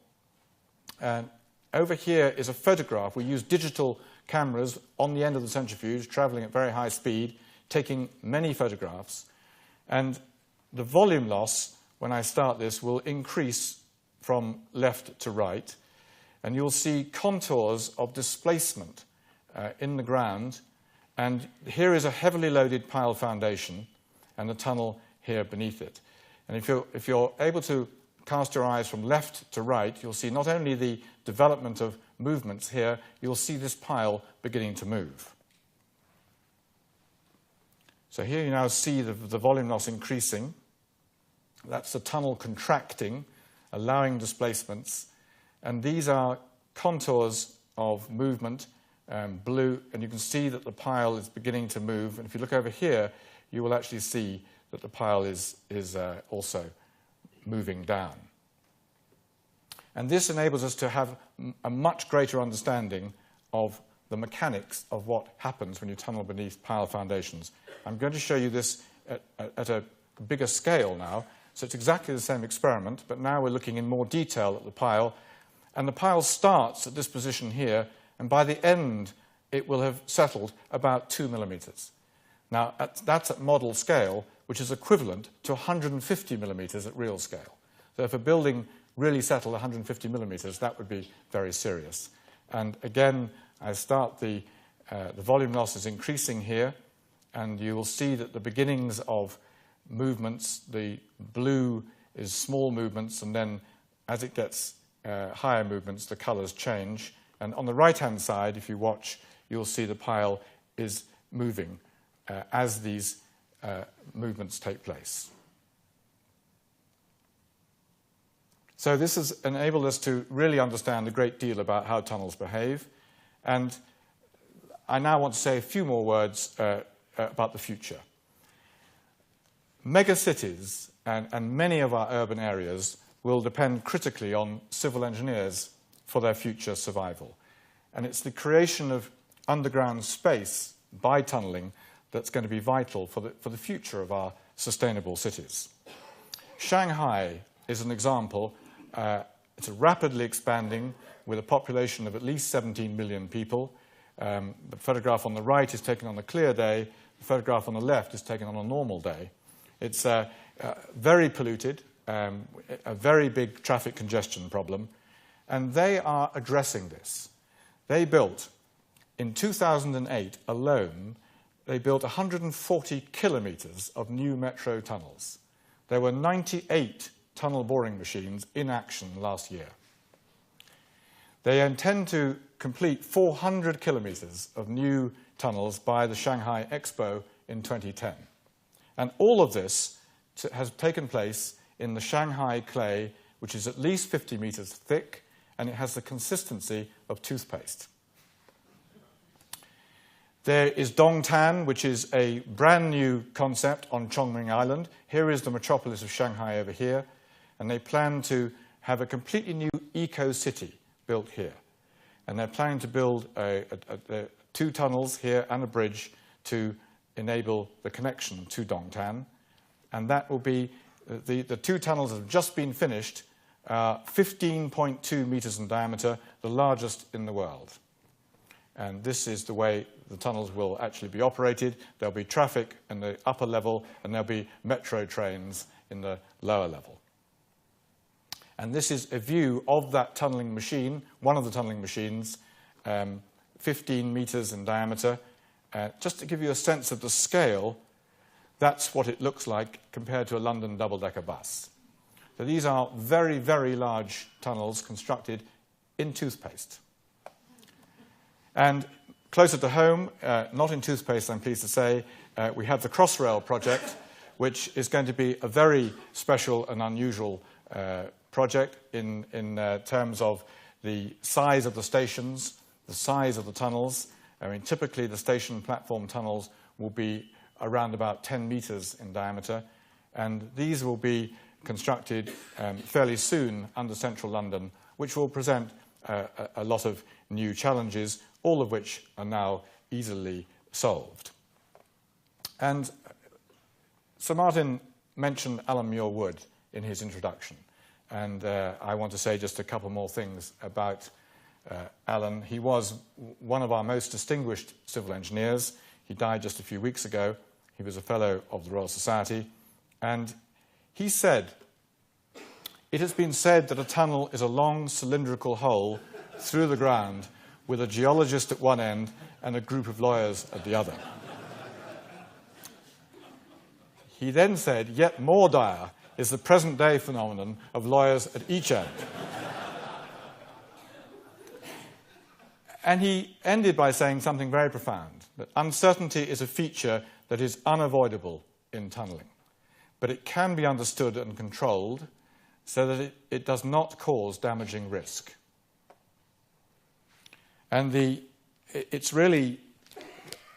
Speaker 2: and over here is a photograph. We use digital cameras on the end of the centrifuge, traveling at very high speed, taking many photographs, and the volume loss, when I start this, will increase from left to right, and you'll see contours of displacement in the ground, and here is a heavily loaded pile foundation and the tunnel here beneath it. And if you're able to cast your eyes from left to right, you'll see not only the development of movements here, you'll see this pile beginning to move. So here you now see the volume loss increasing. That's the tunnel contracting, allowing displacements. And these are contours of movement, blue, and you can see that the pile is beginning to move. And if you look over here, you will actually see that the pile is also moving down. And this enables us to have a much greater understanding of the mechanics of what happens when you tunnel beneath pile foundations. I'm going to show you this at a bigger scale now. So it's exactly the same experiment, but now we're looking in more detail at the pile. And the pile starts at this position here, and by the end, it will have settled about 2 millimeters. Now, that's at model scale, which is equivalent to 150 millimeters at real scale. So if a building really settled 150 millimeters, that would be very serious. And again, I start the volume loss is increasing here, and you will see that the beginnings of movements, the blue is small movements, and then as it gets higher movements, the colors change. And on the right-hand side, if you watch, you'll see the pile is moving as these movements take place. So this has enabled us to really understand a great deal about how tunnels behave. And I now want to say a few more words about the future. Megacities and many of our urban areas will depend critically on civil engineers for their future survival. And it's the creation of underground space by tunneling that's going to be vital for the future of our sustainable cities. Shanghai is an example. It's rapidly expanding with a population of at least 17 million people. The photograph on the right is taken on a clear day. The photograph on the left is taken on a normal day. It's very polluted, a very big traffic congestion problem, and they are addressing this. They built, in 2008 alone, they built 140 kilometers of new metro tunnels. There were 98 tunnel boring machines in action last year. They intend to complete 400 kilometers of new tunnels by the Shanghai Expo in 2010. And all of this has taken place in the Shanghai clay, which is at least 50 meters thick, and it has the consistency of toothpaste. There is Dongtan, which is a brand new concept on Chongming Island. Here is the metropolis of Shanghai over here, and they plan to have a completely new eco-city built here. And they're planning to build 2 tunnels here and a bridge to enable the connection to Dongtan. And that will be, the 2 tunnels have just been finished, 15.2 meters in diameter, the largest in the world. And this is the way the tunnels will actually be operated. There'll be traffic in the upper level, and there'll be metro trains in the lower level. And this is a view of that tunneling machine, one of the tunneling machines, 15 meters in diameter. Just to give you a sense of the scale, that's what it looks like compared to a London double-decker bus. So these are very, very large tunnels constructed in toothpaste. And closer to home, not in toothpaste, I'm pleased to say, we have the Crossrail project, which is going to be a very special and unusual project in terms of the size of the stations, the size of the tunnels, I mean, typically the station platform tunnels will be around about 10 metres in diameter, and these will be constructed fairly soon under central London, which will present a lot of new challenges, all of which are now easily solved. And Sir Martin mentioned Alan Muir Wood in his introduction, and I want to say just a couple more things about Alan. He was one of our most distinguished civil engineers. He died just a few weeks ago. He was a Fellow of the Royal Society, and he said, "It has been said that a tunnel is a long cylindrical hole through the ground with a geologist at one end and a group of lawyers at the other." He then said, "Yet more dire is the present-day phenomenon of lawyers at each end." And he ended by saying something very profound, that uncertainty is a feature that is unavoidable in tunnelling, but it can be understood and controlled so that it does not cause damaging risk. And it's really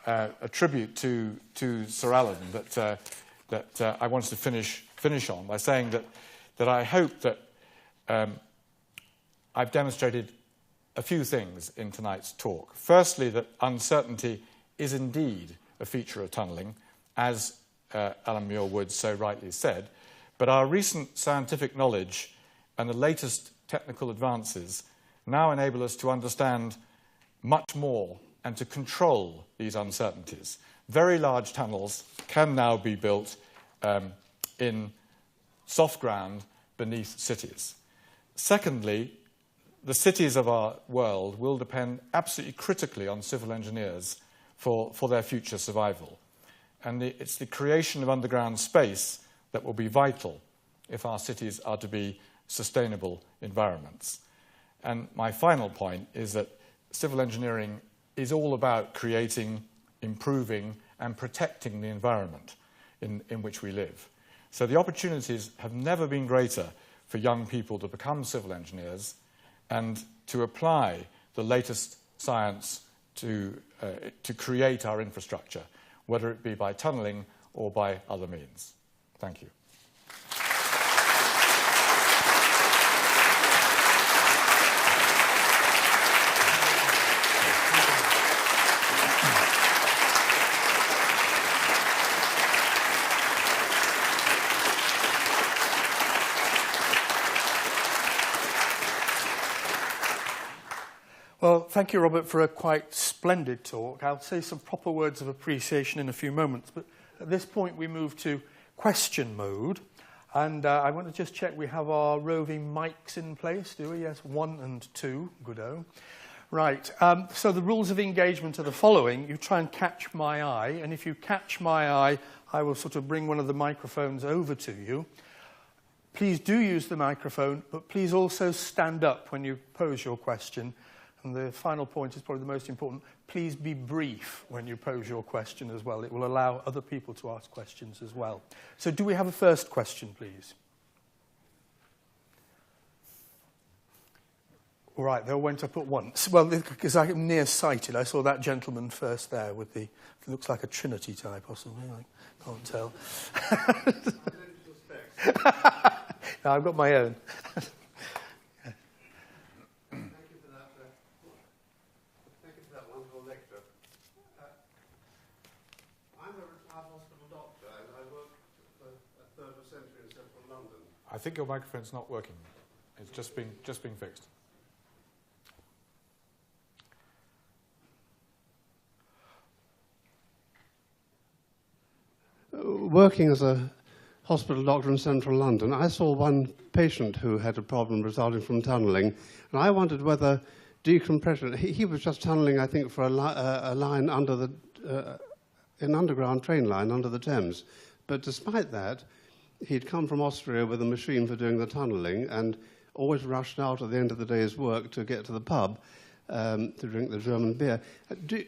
Speaker 2: a tribute to Sir Alan that I wanted to finish on by saying that I hope that I've demonstrated a few things in tonight's talk. Firstly, that uncertainty is indeed a feature of tunnelling, as Alan Muir Wood so rightly said, but our recent scientific knowledge and the latest technical advances now enable us to understand much more and to control these uncertainties. Very large tunnels can now be built in soft ground beneath cities. Secondly, the cities of our world will depend absolutely critically on civil engineers for their future survival. And it's the creation of underground space that will be vital if our cities are to be sustainable environments. And my final point is that civil engineering is all about creating, improving, and protecting the environment in which we live. So the opportunities have never been greater for young people to become civil engineers and to apply the latest science to create our infrastructure, whether it be by tunnelling or by other means. Thank you.
Speaker 1: Well, thank you, Robert, for a quite splendid talk. I'll say some proper words of appreciation in a few moments, but at this point we move to question mode. And I want to just check we have our roving mics in place, do we? Yes, 1 and 2. Good-o. Right, so the rules of engagement are the following. You try and catch my eye, and if you catch my eye, I will sort of bring one of the microphones over to you. Please do use the microphone, but please also stand up when you pose your question. And the final point is probably the most important. Please be brief when you pose your question as well. It will allow other people to ask questions as well. So do we have a first question, please? All right, they all went up at once. Well, because I'm nearsighted, I saw that gentleman first there with the, it looks like a Trinity type or something. I can't tell. No, I've got my own.
Speaker 2: I think your microphone's not working. It's just being fixed.
Speaker 3: Working as a hospital doctor in central London, I saw one patient who had a problem resulting from tunnelling, and I wondered whether decompression, he was just tunnelling, I think, for a line under the, an underground train line under the Thames. But despite that, he'd come from Austria with a machine for doing the tunnelling and always rushed out at the end of the day's work to get to the pub to drink the German beer.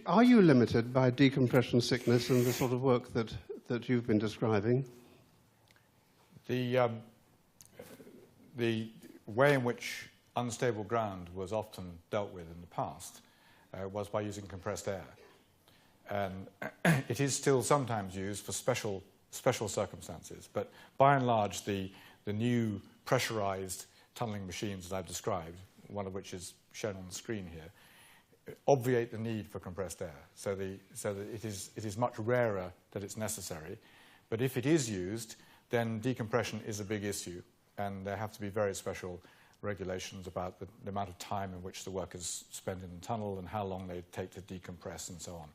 Speaker 3: Are you limited by decompression sickness and the sort of work that you've been describing?
Speaker 2: The way in which unstable ground was often dealt with in the past was by using compressed air. It is still sometimes used for special circumstances, but by and large, the new pressurized tunneling machines that I've described, one of which is shown on the screen here, obviate the need for compressed air. So that it is much rarer that it's necessary. But if it is used, then decompression is a big issue, and there have to be very special regulations about the amount of time in which the workers spend in the tunnel and how long they take to decompress and so on.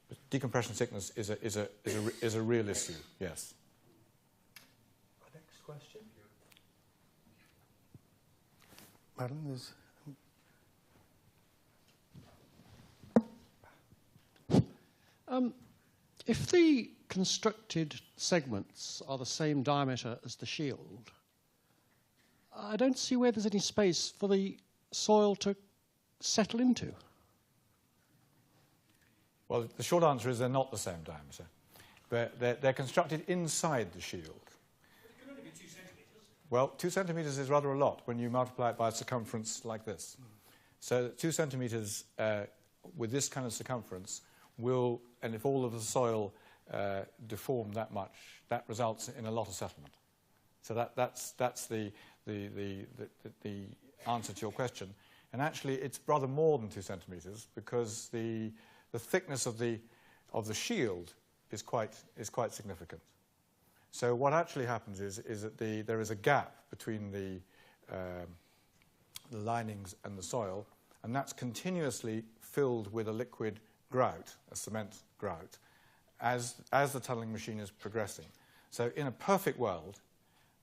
Speaker 2: But decompression sickness is a real issue, yes.
Speaker 1: Next question. Madam, there's...
Speaker 4: If the constructed segments are the same diameter as the shield, I don't see where there's any space for the soil to settle into.
Speaker 2: Well, the short answer is they're not the same diameter. They're constructed inside the shield.
Speaker 4: It can only be 2 centimetres.
Speaker 2: Well, 2 centimetres is rather a lot when you multiply it by a circumference like this. So 2 centimetres with this kind of circumference will, and if all of the soil deform that much, that results in a lot of settlement. So that's the answer to your question. And actually, it's rather more than 2 centimetres because the thickness of the shield is quite significant. So what actually happens is that there is a gap between the linings and the soil, and that's continuously filled with a liquid grout, a cement grout, as the tunneling machine is progressing. So in a perfect world,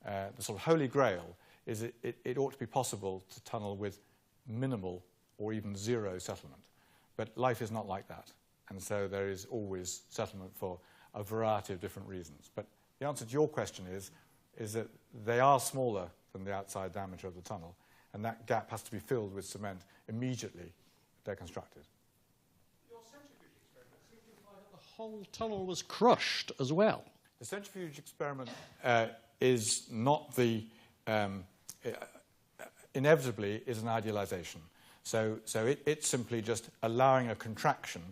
Speaker 2: the sort of holy grail is it ought to be possible to tunnel with minimal or even zero settlement. But life is not like that. And so there is always settlement for a variety of different reasons. But the answer to your question is that they are smaller than the outside diameter of the tunnel, and that gap has to be filled with cement immediately they're constructed.
Speaker 4: Your centrifuge experiment seemed to imply that the whole tunnel was crushed as well.
Speaker 2: The centrifuge experiment is not the... inevitably is an idealization. So it's simply just allowing a contraction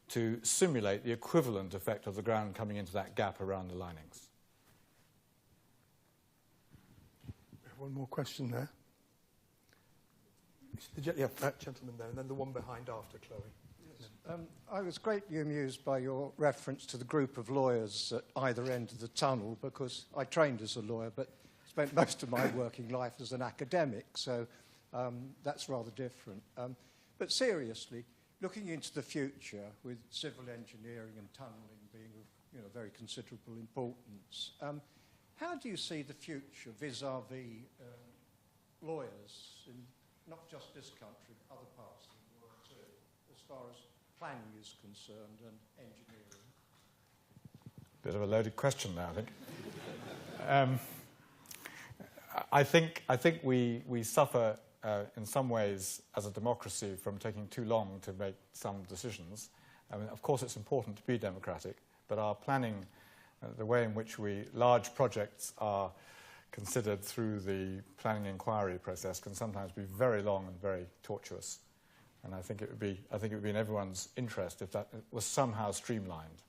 Speaker 2: to simulate the equivalent effect of the ground coming into that gap around the linings.
Speaker 1: We have one more question there. Yeah, that gentleman there, and then the one behind after Chloe.
Speaker 5: Yes. I was greatly amused by your reference to the group of lawyers at either end of the tunnel, because I trained as a lawyer, but spent most of my working life as an academic, so that's rather different. But seriously, looking into the future with civil engineering and tunnelling being of very considerable importance, how do you see the future vis-à-vis lawyers in not just this country, but other parts of the world too, as far as planning is concerned and engineering?
Speaker 2: Bit of a loaded question there, I think. I think we suffer in some ways as a democracy from taking too long to make some decisions. I mean, of course, it's important to be democratic, but our planning, the way in which large projects are considered through the planning inquiry process, can sometimes be very long and very tortuous. And I think it would be in everyone's interest if that was somehow streamlined.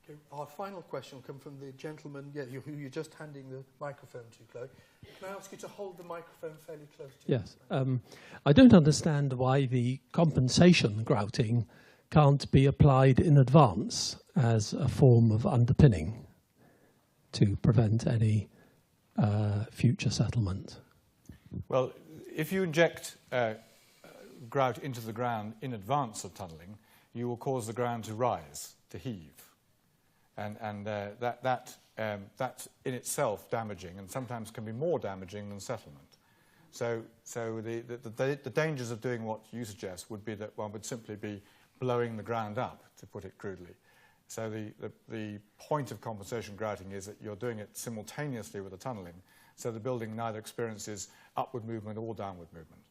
Speaker 1: Okay, our final question will come from the gentleman who you're just handing the microphone to, Chloe. Can I ask you to hold the microphone fairly close to you?
Speaker 6: Yes. I don't understand why the compensation grouting can't be applied in advance as a form of underpinning to prevent any future settlement. Well,
Speaker 2: if you inject grout into the ground in advance of tunnelling, you will cause the ground to rise, to heave. And that's in itself damaging, and sometimes can be more damaging than settlement. So the dangers of doing what you suggest would be that one would simply be blowing the ground up, to put it crudely. So the point of compensation grouting is that you're doing it simultaneously with the tunnelling, so the building neither experiences upward movement or downward movement.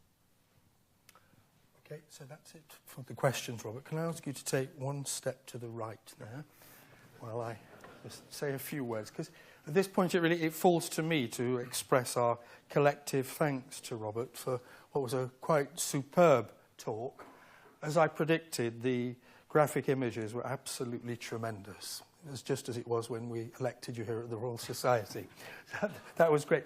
Speaker 1: Okay, so that's it for the questions, Robert. Can I ask you to take one step to the right now while I just say a few words? Because at this point it falls to me to express our collective thanks to Robert for what was a quite superb talk. As I predicted, the graphic images were absolutely tremendous. It was just as it was when we elected you here at the Royal Society. That was great.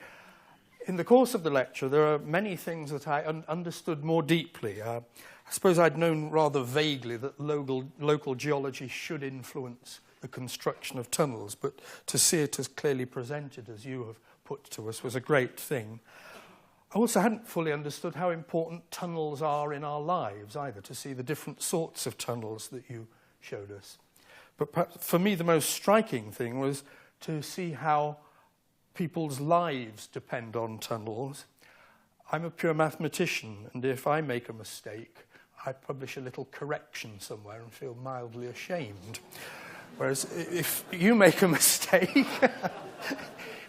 Speaker 1: In the course of the lecture, there are many things that I understood more deeply. I suppose I'd known rather vaguely that local geology should influence the construction of tunnels, but to see it as clearly presented as you have put to us was a great thing. I also hadn't fully understood how important tunnels are in our lives either, to see the different sorts of tunnels that you showed us. But perhaps for me, the most striking thing was to see how people's lives depend on tunnels. I'm a pure mathematician, and if I make a mistake, I publish a little correction somewhere and feel mildly ashamed. Whereas if you make a mistake,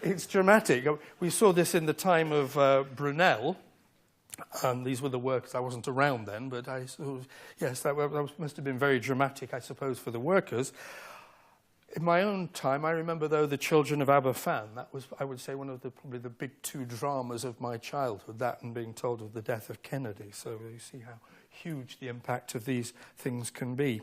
Speaker 1: it's dramatic. We saw this in the time of Brunel. These were the workers. I wasn't around then, but yes, that must have been very dramatic, I suppose, for the workers. In my own time, I remember, though, The Children of Aberfan. That was, I would say, one of probably the big two dramas of my childhood, that and being told of the death of Kennedy. So you see how huge the impact of these things can be.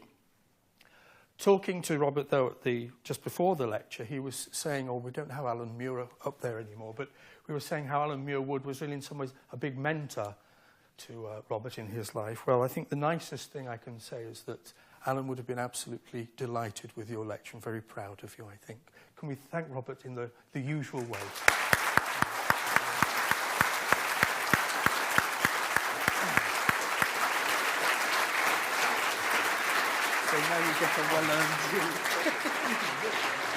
Speaker 1: Talking to Robert, though, just before the lecture, he was saying, we don't have Alan Muir up there anymore, but we were saying how Alan Muir Wood was really in some ways a big mentor to Robert in his life. Well, I think the nicest thing I can say is that Alan would have been absolutely delighted with your lecture and very proud of you, I think. Can we thank Robert in the usual way? So now you get a well-earned drink.